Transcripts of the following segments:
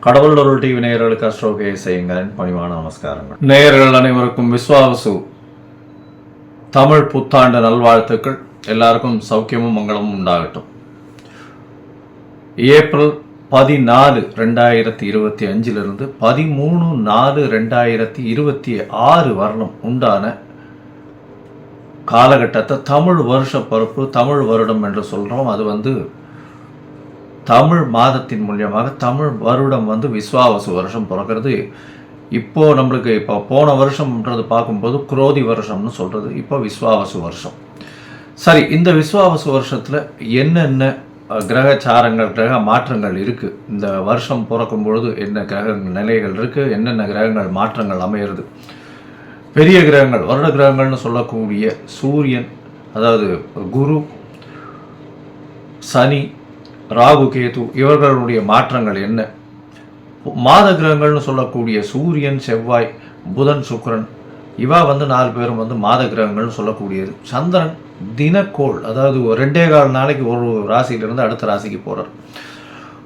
கடவுள் அருள் டிவி நேயர்களுக்கு அஸ்ட்ரோகே செய்யுங்கள் பணிவான நமஸ்காரங்கள். நேயர்கள் அனைவருக்கும் விஸ்வாவசு தமிழ் புத்தாண்டு நல்வாழ்த்துக்கள். எல்லாருக்கும் சௌக்கியமும் மங்களமும் உண்டாகட்டும். ஏப்ரல் 14, 2025 13, 4, 2026 வருடம் உண்டான காலகட்டத்தை தமிழ் வருஷ பருப்பு, தமிழ் வருடம் என்று சொல்கிறோம். அது தமிழ் மாதத்தின் மூலியமாக தமிழ் வருடம் விஸ்வாவசு வருஷம் பிறக்கிறது. இப்போது நம்மளுக்கு போன வருஷம்ன்றது பார்க்கும்போது குரோதி வருஷம்னு சொல்கிறது. இப்போ விஸ்வாவசு வருஷம். சரி, இந்த விஸ்வாவசு வருஷத்தில் என்னென்ன கிரகச்சாரங்கள், கிரக மாற்றங்கள் இருக்குது, இந்த வருஷம் பிறக்கும் பொழுது என்ன கிரக நிலைகள் இருக்குது, என்னென்ன கிரகங்கள் மாற்றங்கள் அமையிறது, பெரிய கிரகங்கள் வருட கிரகங்கள்னு சொல்லக்கூடிய சூரியன், அதாவது குரு, சனி, ராகு, கேது இவர்களுடைய மாற்றங்கள் என்ன, மாத கிரகங்கள்னு சொல்லக்கூடிய சூரியன், செவ்வாய், புதன், சுக்கிரன் இவா 4 பேரும் மாத கிரகங்கள்னு சொல்லக்கூடியது. சந்திரன் தினக்கோள், அதாவது 2.25 நாளைக்கு ஒரு ராசியிலிருந்து அடுத்த ராசிக்கு போகிறார்.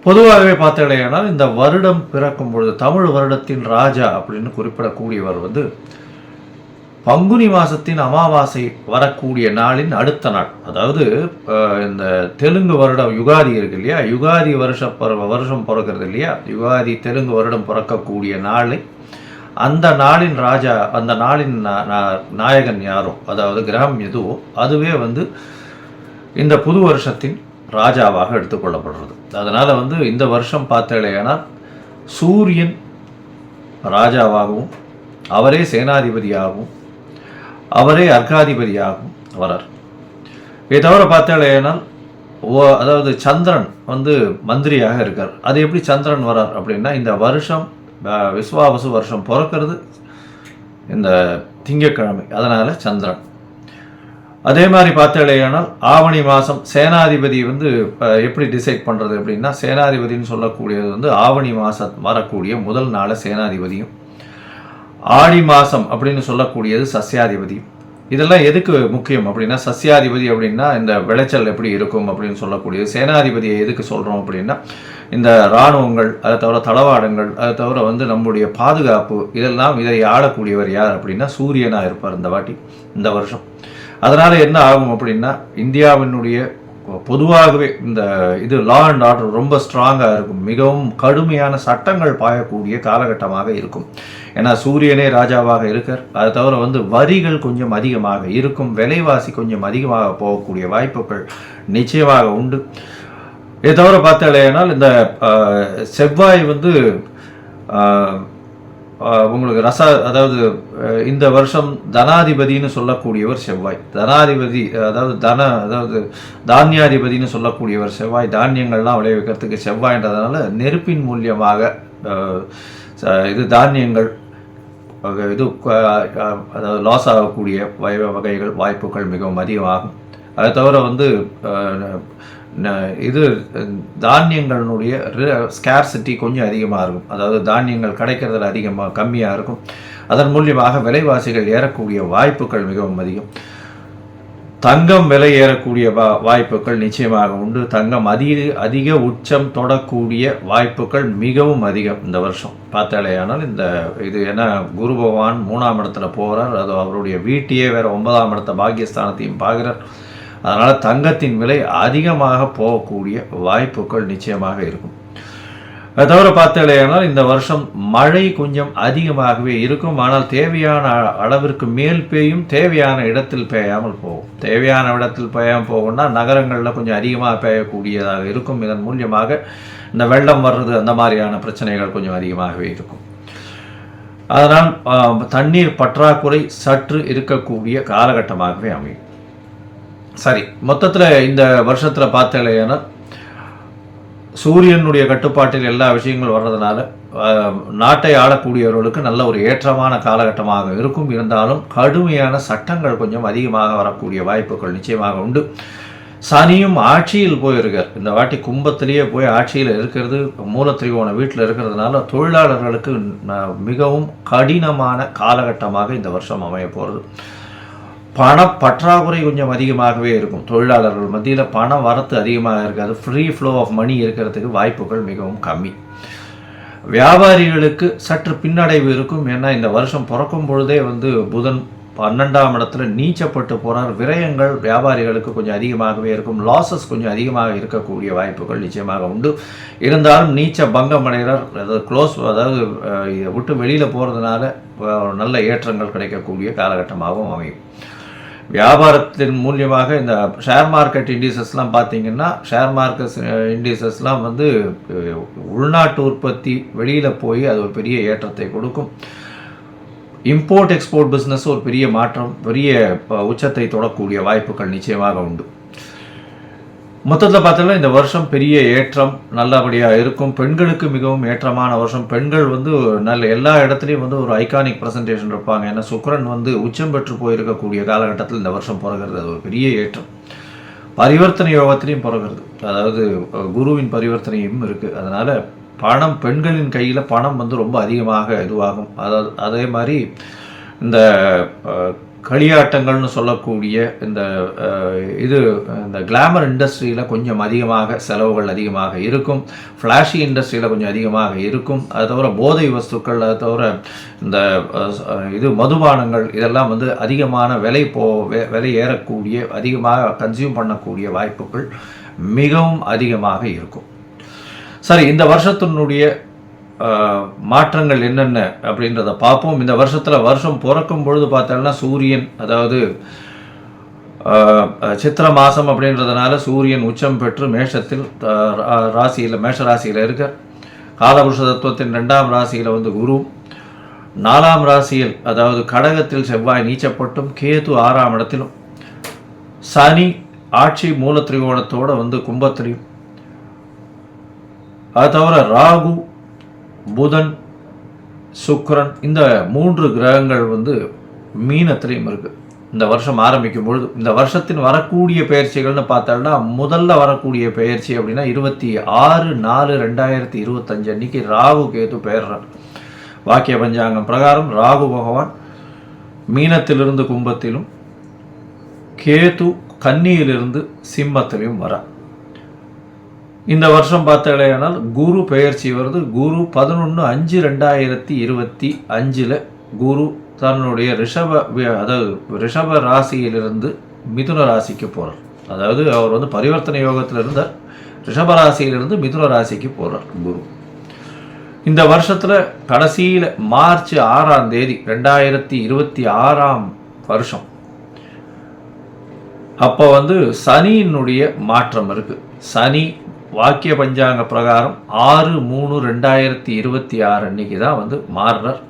பொதுவாகவே பார்த்தீங்கன்னா இந்த வருடம் பிறக்கும் பொழுது தமிழ் வருடத்தின் ராஜா அப்படின்னு குறிப்பிடக்கூடியவர் பங்குனி மாதத்தின் அமாவாசை வரக்கூடிய நாளின் அடுத்த நாள், அதாவது இந்த தெலுங்கு வருடம் யுகாதி இருக்கு இல்லையா, யுகாதி வருஷம் பிறக்கிறது இல்லையா, யுகாதி தெலுங்கு வருடம் பிறக்கக்கூடிய நாளை அந்த நாளின் ராஜா, அந்த நாளின் நாயகன் யாரோ, அதாவது கிரகம் எதுவோ அதுவே இந்த புது வருஷத்தின் ராஜாவாக எடுத்துக்கொள்ளப்படுறது. அதனால் இந்த வருஷம் பார்த்தேன்னா சூரியன் ராஜாவாகவும் அவரே சேனாதிபதியாகவும் அவரே அர்க்காதிபதியாகவும் வரார். இதை தவிர பார்த்தேன்னா அதாவது சந்திரன் மந்திரியாக இருக்கார். அது எப்படி சந்திரன் வரார் அப்படின்னா, இந்த வருஷம் விஸ்வாவசு வருஷம் பிறக்கிறது இந்த திங்கட்கிழமை, அதனால் சந்திரன். அதே மாதிரி பார்த்தேனால் ஆவணி மாதம் சேனாதிபதி எப்படி டிசைட் பண்ணுறது அப்படின்னா, சேனாதிபதினு சொல்லக்கூடியது ஆவணி மாதம் வரக்கூடிய முதல் நாளை சேனாதிபதியும், ஆடி மாதம் அப்படின்னு சொல்லக்கூடியது சஸ்யாதிபதி. இதெல்லாம் எதுக்கு முக்கியம் அப்படின்னா, சஸ்யாதிபதி அப்படின்னா இந்த விளைச்சல் எப்படி இருக்கும் அப்படின்னு சொல்லக்கூடியது. சேனாதிபதியை எதுக்கு சொல்கிறோம் அப்படின்னா, இந்த இராணுவங்கள், அதை தவிர தளவாடங்கள், அதை தவிர நம்முடைய பாதுகாப்பு, இதை ஆளக்கூடியவர் யார் அப்படின்னா சூரியனாக இருப்பார் இந்த வருஷம். அதனால் என்ன ஆகும் அப்படின்னா, இந்தியாவினுடைய பொதுவாகவே இந்த லா அண்ட் ஆர்டர் ரொம்ப ஸ்ட்ராங்காக இருக்கும். மிகவும் கடுமையான சட்டங்கள் பாயக்கூடிய காலகட்டமாக இருக்கும். ஏன்னா சூரியனே ராஜாவாக இருக்கார். அதை தவிர வரிகள் கொஞ்சம் அதிகமாக இருக்கும், விலைவாசி கொஞ்சம் அதிகமாக போகக்கூடிய வாய்ப்புகள் நிச்சயமாக உண்டு. இதை தவிர பார்த்தாலேனால் இந்த செவ்வாய் உங்களுக்கு அதாவது இந்த வருஷம் தனாதிபதினு சொல்லக்கூடியவர் செவ்வாய். தனாதிபதி அதாவது தானியாதிபதினு சொல்லக்கூடியவர் செவ்வாய். தானியங்கள்லாம் விளைவிக்கிறதுக்கு செவ்வாய்ன்றதுனால நெருப்பின் மூலியமாக தானியங்கள் அதாவது லாஸ் ஆகக்கூடிய வகைகள் வாய்ப்புகள் மிகவும் அதிகமாகும். அதை தவிர தானியங்களுடைய ஸ்கேர்சிட்டி கொஞ்சம் அதிகமாக இருக்கும். அதாவது தானியங்கள் கிடைக்கிறதுல கம்மியாக இருக்கும். அதன் மூலியமாக விலைவாசிகள் ஏறக்கூடிய வாய்ப்புகள் மிகவும் அதிகம். தங்கம் விலை ஏறக்கூடிய வாய்ப்புகள் நிச்சயமாக உண்டு. தங்கம் அதிக உச்சம் தொடக்கூடிய வாய்ப்புகள் மிகவும் அதிகம் இந்த வருஷம் பார்த்தாலேயானால். ஏன்னா குரு பகவான் 3ஆம் இடத்துல போகிறார். அது அவருடைய வீட்டையே வேற 9ஆம் இடத்த பாக்கியஸ்தானத்தையும் பார்க்குறார். அதனால் தங்கத்தின் விலை அதிகமாக போகக்கூடிய வாய்ப்புகள் நிச்சயமாக இருக்கும். அதை தவிர பார்த்தாலேயானால் இந்த வருஷம் மழை கொஞ்சம் அதிகமாகவே இருக்கும். ஆனால் தேவையான அளவிற்கு மேல் பெய்யும், தேவையான இடத்தில் பெய்யாமல் போகும். தேவையான இடத்தில் பெய்யாமல் போகும்னா நகரங்களில் கொஞ்சம் அதிகமாக பெய்யக்கூடியதாக இருக்கும். இதன் மூலியமாக இந்த வெள்ளம் வர்றது, அந்த மாதிரியான பிரச்சனைகள் கொஞ்சம் அதிகமாகவே இருக்கும். அதனால் தண்ணீர் பற்றாக்குறை சற்று இருக்கக்கூடிய காலகட்டமாகவே அமையும். சரி, மொத்தத்தில் இந்த வருஷத்தில் பார்த்தேன்னா சூரியனுடைய கட்டுப்பாட்டில் எல்லா விஷயங்களும் வர்றதுனால நாட்டை ஆளக்கூடியவர்களுக்கு நல்ல ஒரு ஏற்றமான காலகட்டமாக இருக்கும். இருந்தாலும் கடுமையான சட்டங்கள் கொஞ்சம் அதிகமாக வரக்கூடிய வாய்ப்புகள் நிச்சயமாக உண்டு. சனியும் ஆட்சியில் போயிருக்கார். இந்த வாட்டி கும்பத்திலேயே போய் ஆட்சியில் இருக்கிறது, மூலத்திரிகோண வீட்டில் இருக்கிறதுனால தொழிலாளர்களுக்கு மிகவும் கடினமான காலகட்டமாக இந்த வருஷம் அமைய போகிறது. பண பற்றாக்குறை கொஞ்சம் அதிகமாகவே இருக்கும். தொழிலாளர்கள் மத்தியில் பண வரத்து அதிகமாக இருக்காது. ஃப்ரீ ஃப்ளோ ஆஃப் மணி இருக்கிறதுக்கு வாய்ப்புகள் மிகவும் கம்மி. வியாபாரிகளுக்கு சற்று பின்னடைவு இருக்கும். ஏன்னா இந்த வருஷம் பிறக்கும் பொழுதே வந்து புதன் 12ஆம் இடத்துல நீச்சப்பட்டு போகிறார். விரயங்கள் வியாபாரிகளுக்கு கொஞ்சம் அதிகமாகவே இருக்கும். லாசஸ் கொஞ்சம் அதிகமாக இருக்கக்கூடிய வாய்ப்புகள் நிச்சயமாக உண்டு. இருந்தாலும் நீச்ச பங்கம் அடைகிறார், அதாவது க்ளோஸ், அதாவது இதை விட்டு வெளியில் போகிறதுனால நல்ல ஏற்றங்கள் கிடைக்கக்கூடிய காலகட்டமாகவும் அமையும். வியாபாரத்தின் மூலியமாக இந்த ஷேர் மார்க்கெட் இண்டிசஸ்லாம் பார்த்தீங்கன்னா, ஷேர் மார்க்கெட் இண்டிசஸ்லாம் வந்து உள்நாட்டு உற்பத்தி வெளியில் போய் அது ஒரு பெரிய ஏற்றத்தை கொடுக்கும். இம்போர்ட் எக்ஸ்போர்ட் பிஸ்னஸ் ஒரு பெரிய மாற்றம், பெரிய உச்சத்தை தொடக்கூடிய வாய்ப்புகள் நிச்சயமாக உண்டு. மொத்தத்தில் பார்த்தோம்னா இந்த வருஷம் பெரிய ஏற்றம் நல்லபடியாக இருக்கும். பெண்களுக்கு மிகவும் ஏற்றமான வருஷம். பெண்கள் வந்து நல்ல எல்லா இடத்துலையும் வந்து ஒரு ஐகானிக் ப்ரெசன்டேஷன் இருப்பாங்க. ஏன்னா சுக்கிரன் வந்து உச்சம் பெற்று போயிருக்கக்கூடிய காலகட்டத்தில் இந்த வருஷம் பிறகுறது அது ஒரு பெரிய ஏற்றம். பரிவர்த்தனை யோகத்திலையும் பிறகுறது, அதாவது குருவின் பரிவர்த்தனையும் இருக்குது. அதனால் பணம், பெண்களின் கையில் பணம் வந்து ரொம்ப அதிகமாக இதுவாகும். அதாவது அதே மாதிரி இந்த களியாட்டங்கள்னு சொல்லக்கூடிய இந்த இந்த கிளாமர் இண்டஸ்ட்ரியில் கொஞ்சம் அதிகமாக செலவுகள் அதிகமாக இருக்கும். ஃப்ளாஷி இண்டஸ்ட்ரியில் கொஞ்சம் அதிகமாக இருக்கும். அது தவிர போதை வஸ்துக்கள், அது தவிர இந்த மதுபானங்கள் இதெல்லாம் வந்து அதிகமான விலை ஏறக்கூடிய, அதிகமாக கன்சியூம் பண்ணக்கூடிய வாய்ப்புகள் மிகவும் அதிகமாக இருக்கும். சரி, இந்த வருஷத்தினுடைய மாற்றங்கள் என்னென்ன அப்படின்றத பார்ப்போம். இந்த வருஷம் பிறக்கும் பொழுது பார்த்தோம்னா சூரியன், அதாவது சித்திர மாதம் அப்படின்றதுனால சூரியன் உச்சம் பெற்று மேஷத்தில் மேஷ ராசியில் இருக்க, காலபுருஷ தத்துவத்தின் 2ஆம் ராசியில் வந்து குரு, 4ஆம் ராசியில் அதாவது கடகத்தில் செவ்வாய் நீச்சப்பட்டும், கேது 6ஆம் இடத்திலும், சனி ஆட்சி மூல திரிகோணத்தோடு வந்து கும்பத்திலையும், அது தவிர ராகு, புதன், சுக்கிரன், இந்த 3 கிரகங்கள் வந்து மீனத்திலையும் இருக்குது. இந்த வருஷம் ஆரம்பிக்கும் பொழுது இந்த வருஷத்தின் வரக்கூடிய பயிற்சிகள்னு பார்த்தோம்னா, முதல்ல வரக்கூடிய பயிற்சி அப்படின்னா 26/4/2025 அன்னைக்கு ராகு கேது பெயர்றார். வாக்கிய பஞ்சாங்கம் பிரகாரம் ராகு பகவான் மீனத்திலிருந்து கும்பத்திலும், கேது கன்னியிலிருந்து சிம்மத்திலையும் வரார். இந்த வருஷம் பார்த்தாலேயானால் குரு பெயர்ச்சி வருது. குரு 11/5/2025 குரு தன்னுடைய ரிஷப ராசியிலிருந்து மிதுன ராசிக்கு போகிறார். அதாவது அவர் வந்து பரிவர்த்தனை யோகத்தில் இருந்தார். ரிஷப ராசியிலிருந்து மிதுன ராசிக்கு போகிறார் குரு. இந்த வருஷத்தில் கடைசியில் மார்ச் 6ஆம் தேதி 2026ஆம் வருஷம் அப்போ வந்து சனியினுடைய மாற்றம் இருக்குது. சனி வாக்கிய பஞ்சாங்க பிரகாரம் 6/3/2026 அன்னைக்கு தான் வந்து மாறுறார்.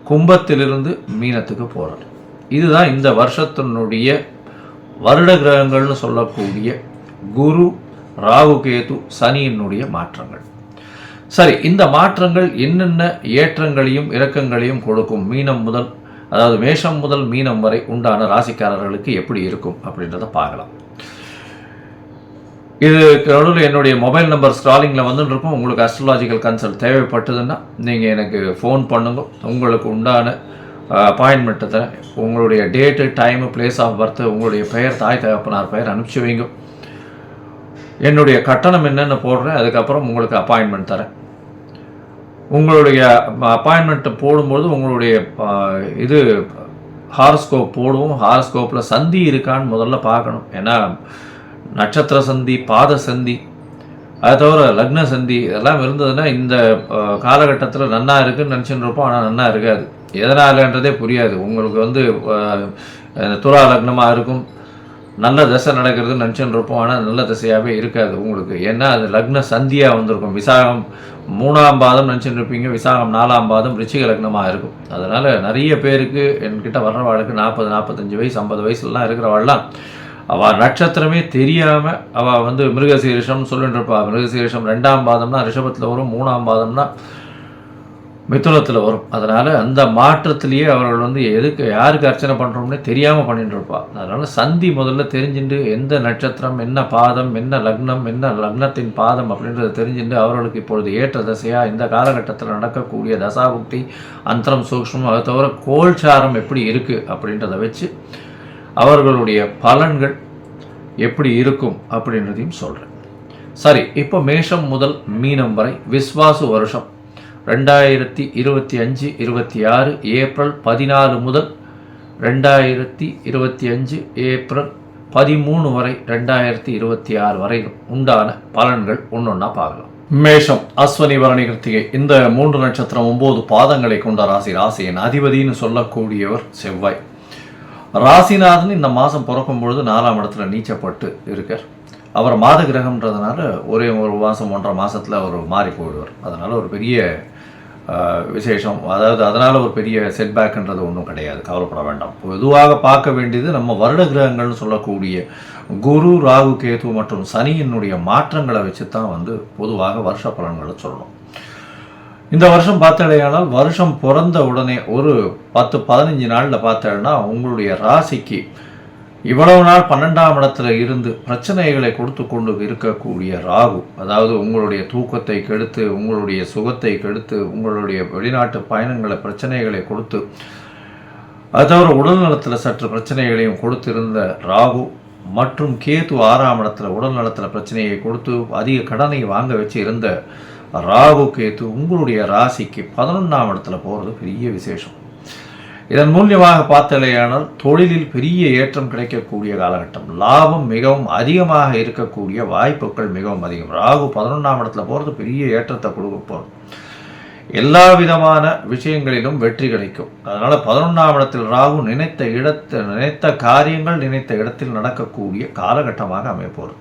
கும்பத்திலிருந்து மீனத்துக்கு போகிறார். இதுதான் இந்த வருஷத்தினுடைய வருட கிரகங்கள்னு சொல்லக்கூடிய குரு, ராகு, கேது, சனியினுடைய மாற்றங்கள். சரி, இந்த மாற்றங்கள் என்னென்ன ஏற்றங்களையும் இறக்கங்களையும் கொடுக்கும்? அதாவது மேஷம் முதல் மீனம் வரை உண்டான ராசிக்காரர்களுக்கு எப்படி இருக்கும் அப்படின்றத பார்க்கலாம். இது நடுவில் என்னுடைய மொபைல் நம்பர் ஸ்க்ராலிங்கில் வந்துட்டு இருக்கும். உங்களுக்கு அஸ்ட்ராலாஜிக்கல் கன்சல்ட் தேவைப்பட்டதுன்னா நீங்கள் எனக்கு ஃபோன் பண்ணுங்க. உங்களுக்கு உண்டான அப்பாயின்மெண்ட்டை தரேன். உங்களுடைய date, time, place of birth, உங்களுடைய பெயர், தாய் தகப்பனார் பெயர் அனுப்பிச்சி வைங்க. என்னுடைய கட்டணம் என்னென்னு போடுறேன். அதுக்கப்புறம் உங்களுக்கு அப்பாயின்மெண்ட் தரேன். உங்களுடைய அப்பாயின்மெண்ட்டை போடும்போது உங்களுடைய ஹாரோஸ்கோப் போடுவோம். ஹாரோஸ்கோப்பில் சந்தி இருக்கான்னு முதல்ல பார்க்கணும். ஏன்னா நட்சத்திர சந்தி, பாத சந்தி, அது தவிர லக்ன சந்தி இதெல்லாம் இருந்ததுன்னா இந்த காலகட்டத்தில் நன்னா இருக்குன்னு நினச்சின்னு இருப்போம். ஆனால் நன்னா இருக்காது. எதனாலன்றதே புரியாது. உங்களுக்கு வந்து துலா லக்னமாக இருக்கும், நல்ல தசை நடக்கிறதுன்னு நினச்சின்னு இருப்போம். ஆனால் நல்ல தசையாகவே இருக்காது உங்களுக்கு. ஏன்னா அது லக்ன சந்தியாக வந்திருக்கும். விசாகம் 3ஆம் பாதம் நினச்சின்னு இருப்பீங்க, விசாகம் 4ஆம் பாதம் ரிச்சிக லக்னமாக இருக்கும். அதனால் நிறைய பேருக்கு என்கிட்ட வர்றவாளுக்கு 40, 45 வயசு, 50 வயசுலாம் இருக்கிறவாள்லாம் அவள் நட்சத்திரமே தெரியாமல் அவள் வந்து மிருகசீரிஷம்னு சொல்லிட்டு இருப்பாள். மிருகசீரிஷம் 2ஆம் பாதம்னா ரிஷபத்தில் வரும், 3ஆம் பாதம்னா மிதுனத்தில் வரும். அதனால் அந்த மாற்றத்திலேயே அவர்கள் வந்து யாருக்கு அர்ச்சனை பண்ணுறோம்னே தெரியாமல் பண்ணிட்டு இருப்பாள். அதனால் சந்தி முதல்ல தெரிஞ்சுட்டு எந்த நட்சத்திரம், என்ன பாதம், என்ன லக்னம், என்ன லக்னத்தின் பாதம் அப்படின்றத தெரிஞ்சுட்டு அவர்களுக்கு இப்பொழுது ஏற்ற தசையாக இந்த காலகட்டத்தில் நடக்கக்கூடிய தசாபுக்தி, அந்தரம், சூக்ஷ்மம், அதை தவிர கோல்சாரம் எப்படி இருக்குது அப்படின்றத வச்சு அவர்களுடைய பலன்கள் எப்படி இருக்கும் அப்படின்றதையும் சொல்கிறேன். சரி, இப்போ மேஷம் முதல் மீனம் வரை விஸ்வாசு வருஷம். 2025 26 ஏப்ரல் 14 முதல் 2025 ஏப்ரல் 13 வரை 2026 வரை உண்டான பலன்கள் ஒன்றொன்னா பார்க்கலாம். மேஷம், அஸ்வனி, பரணி, கிருத்திகை இந்த 3 நட்சத்திரம் 9 பாதங்களை கொண்ட ராசி. ராசியின் அதிபதினு சொல்லக்கூடியவர் செவ்வாய். ராசிநாதன் இந்த மாதம் பிறக்கும் பொழுது 4ஆம் இடத்துல நீச்சப்பட்டு இருக்கார். அவர் மாத கிரகம்ன்றதுனால ஒரே ஒரு மாதம் 1.5 மாதத்தில் அவர் மாறி போயிடுவார். அதனால் ஒரு பெரிய விசேஷம், அதாவது அதனால் ஒரு பெரிய செட்பேக்குன்றது ஒன்றும் கிடையாது, கவலைப்பட வேண்டாம். பொதுவாக பார்க்க வேண்டியது நம்ம வருட கிரகங்கள்னு சொல்லக்கூடிய குரு, ராகு, கேது மற்றும் சனியினுடைய மாற்றங்களை வச்சு தான் பொதுவாக வருஷ பலன்களை சொல்லணும். இந்த வருஷம் பார்த்தடையானால் வருஷம் பிறந்த உடனே ஒரு 10-15 நாளில் பார்த்தேன்னா உங்களுடைய ராசிக்கு இவ்வளவு நாள் 12ஆம் இடத்துல இருந்து பிரச்சனைகளை கொடுத்து கொண்டு இருக்கக்கூடிய ராகு, அதாவது உங்களுடைய தூக்கத்தை கெடுத்து, உங்களுடைய சுகத்தை கெடுத்து, உங்களுடைய வெளிநாட்டு பயணங்களை பிரச்சனைகளை கொடுத்து, அது தவிர உடல் நலத்தில் சற்று பிரச்சனைகளையும் கொடுத்திருந்த ராகு மற்றும் கேது 6ஆம் இடத்துல உடல் நலத்தில் பிரச்சனையை கொடுத்து அதிக கடனை வாங்க வச்சு இருந்த ராகு கேது உங்களுடைய ராசிக்கு 11ஆம் இடத்துல போகிறது பெரிய விசேஷம். இதன் மூலியமாக பார்த்தலையானால் தொழிலில் பெரிய ஏற்றம் கிடைக்கக்கூடிய காலகட்டம், லாபம் மிகவும் அதிகமாக இருக்கக்கூடிய வாய்ப்புகள் மிகவும் அதிகம். ராகு 11ஆம் இடத்துல போகிறது பெரிய ஏற்றத்தை கொடுக்க போகிறது. எல்லா விதமான விஷயங்களிலும் வெற்றி கிடைக்கும். அதனால் 11ஆம் இடத்தில் ராகு நினைத்த காரியங்கள் நினைத்த இடத்தில் நடக்கக்கூடிய காலகட்டமாக அமையப்போகிறது.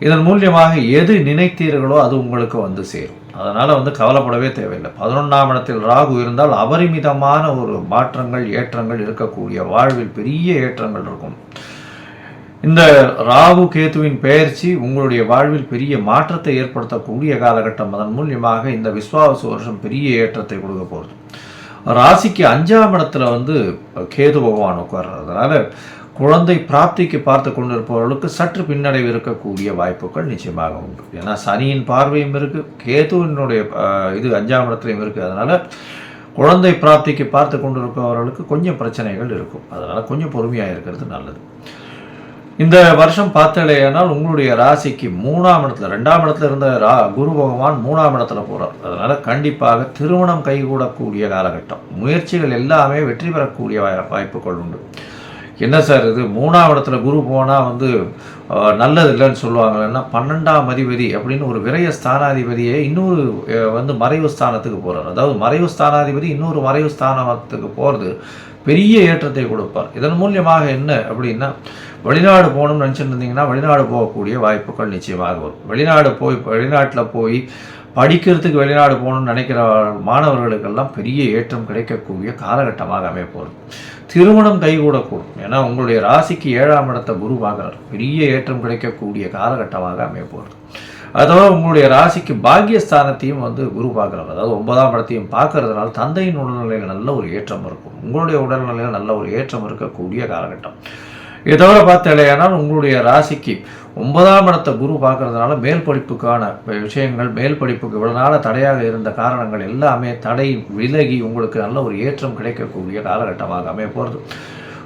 இதன் மூலியமாக எது நினைத்தீர்களோ அது உங்களுக்கு சேரும். அதனால் கவலைப்படவே தேவையில்லை. 11ஆம் இடத்தில் ராகு இருந்தால் அபரிமிதமான ஒரு மாற்றங்கள் ஏற்றங்கள் இருக்கக்கூடிய வாழ்வில் பெரிய ஏற்றங்கள் இருக்கும். இந்த ராகு கேதுவின் பெயர்ச்சி உங்களுடைய வாழ்வில் பெரிய மாற்றத்தை ஏற்படுத்தக்கூடிய காலகட்டம். அதன் மூலியமாக இந்த விஸ்வாவசு வருஷம் பெரிய ஏற்றத்தை கொடுக்க போகிறது. ராசிக்கு 5ஆம் இடத்துல கேது பகவான் உட்கார்றார். அதனால் குழந்தை பிராப்திக்கு பார்த்து கொண்டிருப்பவர்களுக்கு சற்று பின்னடைவு இருக்கக்கூடிய வாய்ப்புகள் நிச்சயமாக உண்டு. ஏன்னா சனியின் பார்வையும் இருக்குது, கேதுவினுடைய இது 5ஆம் இடத்துலையும் இருக்குது. அதனால் குழந்தை பிராப்திக்கு பார்த்து கொண்டிருப்பவர்களுக்கு கொஞ்சம் பிரச்சனைகள் இருக்கும். அதனால் கொஞ்சம் பொறுமையாக இருக்கிறது நல்லது. இந்த வருஷம் பார்த்தலையானால் உங்களுடைய ராசிக்கு 3ஆம் இடத்துல 2ஆம் இடத்துல இருந்த குரு பகவான் 3ஆம் இடத்துல போகிறார். அதனால் கண்டிப்பாக திருமணம் கைகூடக்கூடிய காலகட்டம், முயற்சிகள் எல்லாமே வெற்றி பெறக்கூடிய வாய்ப்புகள் உண்டு. என்ன சார் இது 3ஆம் இடத்துல குரு போனால் நல்லது இல்லைன்னு சொல்லுவாங்கன்னா, 12ஆம் அதிபதி அப்படின்னு ஒரு விரய ஸ்தானாதிபதியை இன்னொரு மறைவு ஸ்தானத்துக்கு போகிறார். அதாவது மறைவு ஸ்தானாதிபதி இன்னொரு மறைவு ஸ்தானத்துக்கு போகிறது பெரிய ஏற்றத்தை கொடுப்பார். இதன் மூலியமாக என்ன அப்படின்னா, வெளிநாடு போகணும்னு நினச்சிட்டு இருந்தீங்கன்னா வெளிநாடு போகக்கூடிய வாய்ப்புகள் நிச்சயமாக வரும். வெளிநாட்டில் போய் படிக்கிறதுக்கு வெளிநாடு போகணும்னு நினைக்கிற மாணவர்களுக்கெல்லாம் பெரிய ஏற்றம் கிடைக்கக்கூடிய காலகட்டமாக அமையப்போகுது. திருமணம் கைகூடக்கூடும். ஏன்னா உங்களுடைய ராசிக்கு 7ஆம் இடத்தை குரு பார்க்குறார். பெரிய ஏற்றம் கிடைக்கக்கூடிய காலகட்டமாக அமையப்போகுது. அதோட உங்களுடைய ராசிக்கு பாக்கியஸ்தானத்தையும் குரு பார்க்குறார். அதாவது 9ஆம் இடத்தையும் பார்க்கறதுனால தந்தையின் உடல்நிலையில் நல்ல ஒரு ஏற்றம் இருக்கும். உங்களுடைய உடல்நிலையில் நல்ல ஒரு ஏற்றம் இருக்கக்கூடிய காலகட்டம். இதோட பார்த்தலையானால் உங்களுடைய ராசிக்கு 9ஆம் இடத்தை குரு பார்க்கறதுனால மேல் படிப்புக்கான விஷயங்கள், மேல் படிப்புக்கு இவ்வளவு நாள தடையாக இருந்த காரணங்கள் எல்லாமே தடை விலகி உங்களுக்கு நல்ல ஒரு ஏற்றம் கிடைக்கக்கூடிய காலகட்டமாக அமைய போகிறது.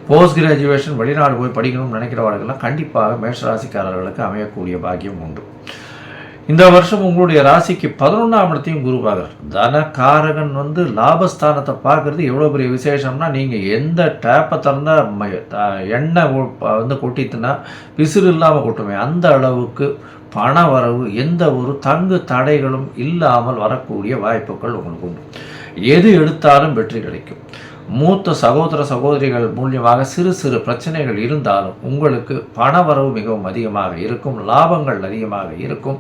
போஸ்ட் கிராஜுவேஷன் வெளிநாடு போய் படிக்கணும்னு நினைக்கிறவர்களுக்கெல்லாம் கண்டிப்பாக மேஷராசிக்காரர்களுக்கு அமையக்கூடிய பாக்கியம் உண்டு. இந்த வருஷம் உங்களுடைய ராசிக்கு 11ஆம் இடத்தையும் குரு பார்க்குறார். தனகாரகன் லாபஸ்தானத்தை பார்க்கறது எவ்வளோ பெரிய விசேஷம்னா, நீங்கள் எந்த டேப்பை திறந்தால் எண்ணெய் கொட்டித்துனா விசிறு இல்லாமல் கொட்டுமே, அந்த அளவுக்கு பண வரவு எந்த ஒரு தங்கு தடைகளும் இல்லாமல் வரக்கூடிய வாய்ப்புகள் உங்களுக்கு உண்டு. எது எடுத்தாலும் வெற்றி கிடைக்கும். மூத்த சகோதர சகோதரிகள் மூலியமாக சிறு சிறு பிரச்சனைகள் இருந்தாலும் உங்களுக்கு பண வரவு மிகவும் அதிகமாக இருக்கும், லாபங்கள் அதிகமாக இருக்கும்.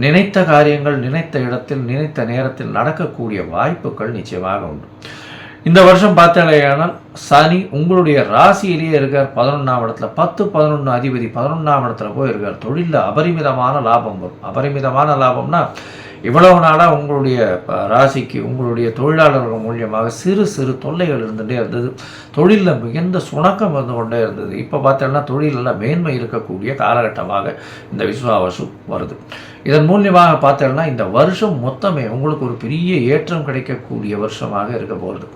நினைத்த காரியங்கள் நினைத்த இடத்தில் நினைத்த நேரத்தில் நடக்கக்கூடிய வாய்ப்புகள் நிச்சயமாக உண்டு. இந்த வருஷம் பார்த்தாலேயானால் சனி உங்களுடைய ராசியிலேயே இருக்கார் 11ஆம் இடத்துல. 10-11 அதிபதி 11ஆம் இடத்துல போய் இருக்கார். தொழிலில் அபரிமிதமான லாபம் வரும். அபரிமிதமான லாபம்னா இவ்வளவு நாளாக உங்களுடைய ராசிக்கு உங்களுடைய தொழிலாளர்கள் மூலியமாக சிறு சிறு தொல்லைகள் இருந்துகிட்டே இருந்தது. தொழிலில் மிகுந்த சுணக்கம் வந்து கொண்டே இருந்தது. இப்போ பார்த்தோம்னா தொழிலெல்லாம் மேன்மை இருக்கக்கூடிய காலகட்டமாக இந்த விஸ்வாவசு வருது. இதன் மூலியமாக பார்த்தோம்னா இந்த வருஷம் மொத்தமே உங்களுக்கு ஒரு பெரிய ஏற்றம் கிடைக்கக்கூடிய வருஷமாக இருக்க போகிறது.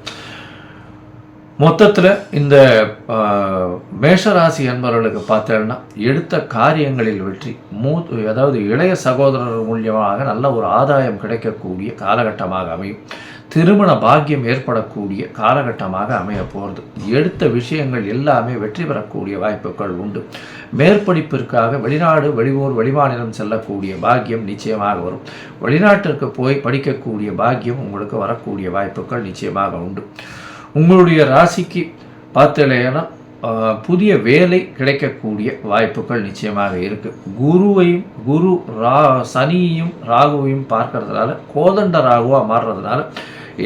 மொத்தத்தில் இந்த மேஷராசி என்பவர்களுக்கு பார்த்தேன்னா எடுத்த காரியங்களில் வெற்றி அதாவது இளைய சகோதரர் மூலியமாக நல்ல ஒரு ஆதாயம் கிடைக்கக்கூடிய காலகட்டமாக அமையும். திருமண பாக்கியம் ஏற்படக்கூடிய காலகட்டமாக அமைய போகிறது. எடுத்த விஷயங்கள் எல்லாமே வெற்றி பெறக்கூடிய வாய்ப்புகள் உண்டு. மேற்படிப்பிற்காக வெளிநாடு, வெளியூர், வெளிமாநிலம் செல்லக்கூடிய பாக்கியம் நிச்சயமாக வரும். வெளிநாட்டிற்கு போய் படிக்கக்கூடிய பாக்கியம் உங்களுக்கு வரக்கூடிய வாய்ப்புகள் நிச்சயமாக உண்டு. உங்களுடைய ராசிக்கு பார்த்தலைன்னா புதிய வேலை கிடைக்கக்கூடிய வாய்ப்புகள் நிச்சயமாக இருக்குது. குரு சனியையும் ராகுவையும் பார்க்கறதுனால கோதண்ட ராகுவாக மாறுறதுனால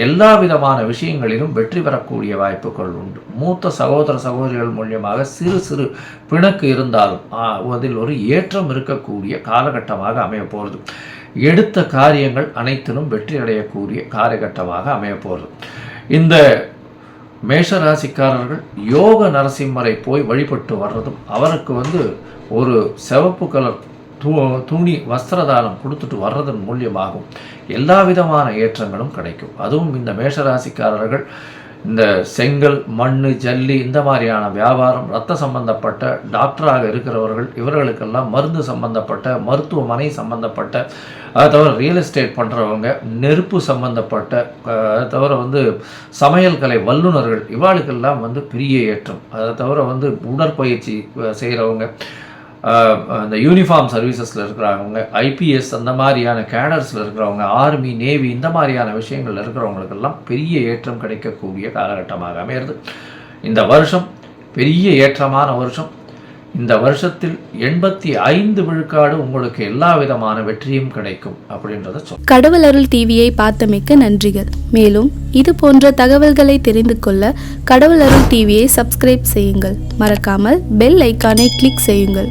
எல்லா விதமான விஷயங்களிலும் வெற்றி பெறக்கூடிய வாய்ப்புகள் உண்டு. மூத்த சகோதர சகோதரிகள் மூலியமாக சிறு சிறு பிணக்கு இருந்தாலும் அதில் ஒரு ஏற்றம் இருக்கக்கூடிய காலகட்டமாக அமைய போகிறது. எடுத்த காரியங்கள் அனைத்திலும் வெற்றி அடையக்கூடிய காலகட்டமாக அமைய போகிறது. இந்த மேஷராசிக்காரர்கள் யோக நரசிம்மரை போய் வழிபட்டு வர்றதும், அவருக்கு ஒரு சிவப்பு கலர் துணி வஸ்திரதானம் கொடுத்துட்டு வர்றதன் மூலியமாகும் எல்லா விதமான ஏற்றங்களும் கிடைக்கும். அதுவும் இந்த மேஷராசிக்காரர்கள் இந்த செங்கல், மண், ஜல்லி இந்த மாதிரியான வியாபாரம், இரத்த சம்பந்தப்பட்ட டாக்டராக இருக்கிறவர்கள், இவர்களுக்கெல்லாம் மருந்து சம்பந்தப்பட்ட, மருத்துவமனை சம்பந்தப்பட்ட, அதை தவிர ரியல் எஸ்டேட் பண்ணுறவங்க, நெருப்பு சம்பந்தப்பட்ட, அதை தவிர சமையல் கலை வல்லுநர்கள், இவாளுக்கெல்லாம் பெரிய ஏற்றம். அதை தவிர உடற்பயிற்சி செய்கிறவங்க, இந்த யூனிஃபார்ம் சர்வீசஸில் இருக்கிறவங்க, ஐபிஎஸ் அந்த மாதிரியான கேடர்ஸில் இருக்கிறவங்க, ஆர்மி, நேவி இந்த மாதிரியான விஷயங்கள் இருக்கிறவங்களுக்கெல்லாம் பெரிய ஏற்றம் கிடைக்கக்கூடிய காலகட்டமாக அமையிறது. இந்த வருஷம் பெரிய ஏற்றமான வருஷம். இந்த வருஷத்தில் 85 விழுக்காடு உங்களுக்கு எல்லா விதமான வெற்றியும் கிடைக்கும் அப்படின்றத சொல்ல. கடவுள் அருள் டிவியை பார்த்தமைக்கு நன்றிகள். மேலும் இது போன்ற தகவல்களை தெரிந்து கொள்ள கடவுள் அருள் டிவியை சப்ஸ்கிரைப் செய்யுங்கள். மறக்காமல் பெல் ஐக்கானை கிளிக் செய்யுங்கள்.